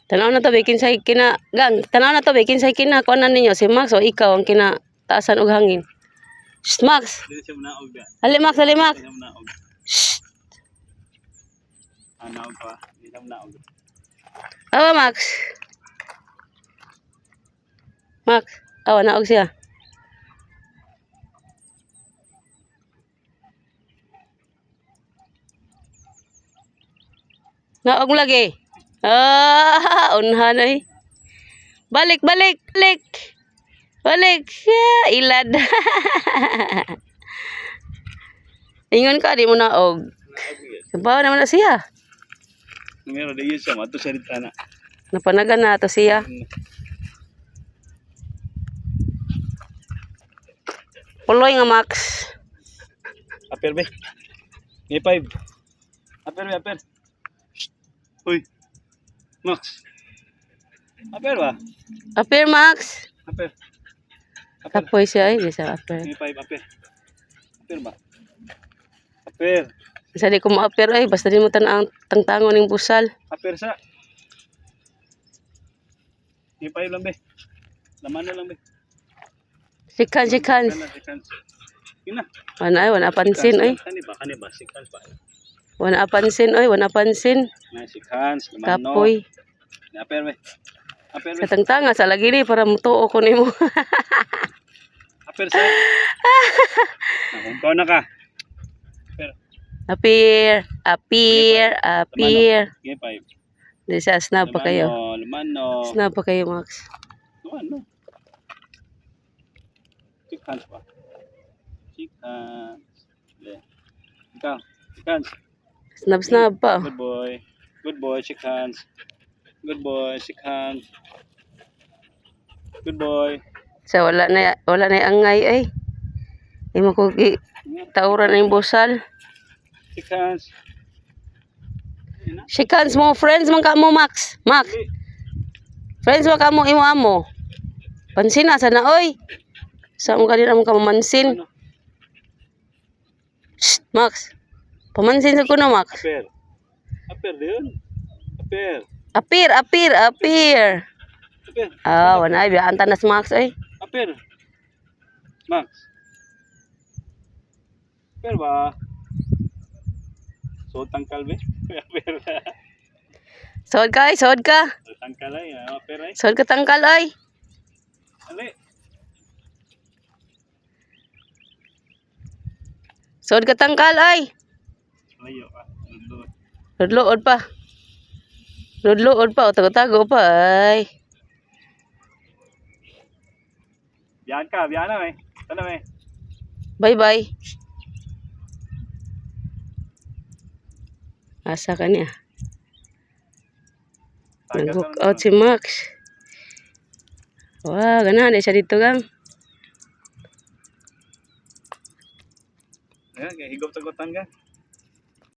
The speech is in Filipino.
Tanaw na to bikin sa kina gang. Tanaw na to bikin sa kina kuanan ninyo si Max o ikaw ang kinataasan og hangin. Shh, Max. Ali Max, ali Max. Shh. Anaw pa, hindi naog. Awa Max. Max, awa naog siya. Naog lagi. Unhan ay. Balik, balik, balik. Balik. Ilad. Ingon ka, di mo naog. Kabaw naman na siya. Meron din siya, mato sa ritana. Napanagan na ito siya. Puloy nga Max. Aper be. May 5. Aper be, aper. Uy. Max. Aper ba? Aper Max. Aper. Kapoy siya ay, bisa aper. May 5, aper. Aper ba? Aper. Bisa di ko ma-aper ay, basta di mo tanang tangtangon ng busal. Aper sa. May 5 lang be. Laman na lang be. Sikan, sikan. Ina. Wala pansin ay. Kani ba? Sikans pa. Wala pansin ay, wala pansin. Na sikans, laman no. Kapoy. Aper be. Aper be. Sa tangtanga, sa lagi ni, para mutuo ko ni mo. Aper sa. Nakungkaw na ka. Aper. Apir, apir, apir. Game 5. Di siya, snap pa kayo. Lumano. Snap pa kayo, Max. Lumano. Sikans pa. Sikans. Ikaw. Sikans. Snap, snap pa. Good boy. Good boy, sikans. Good boy, sikans. Good boy. So, wala na angay ay. Ay mo ko tauran na yung busal. Sikans. Shikans mo, friends man ka mo, Max. Max. Friends man ka mo, imo amo. Pansin na, sana, oy. Sa mo kanina mo ka mamansin. Shh, Max. Pamansin sa kuno, Max. Aper. Aper din. Aper. Apir, apir, apir. Aper. Ah, wala ay, biyaan tanas, Max, ay. Aper. Max. Aper ba? So tangkal be. Aper. Sod ka, ay, sod ka. So tangkal ay, aper ay. Sod ka tangkal, ay. Ali. Sod ka tangkal, ay. Layo ka. Ludlood pa. Ludlood pa, o tago-tago pa, ay. Biyan ka, biyan na eh. Ano eh? Bye-bye. Asa ka niya? Nag-hook out si Max. Wow, ganahan siya dito, gang. Ayan, higop-tagutan ka.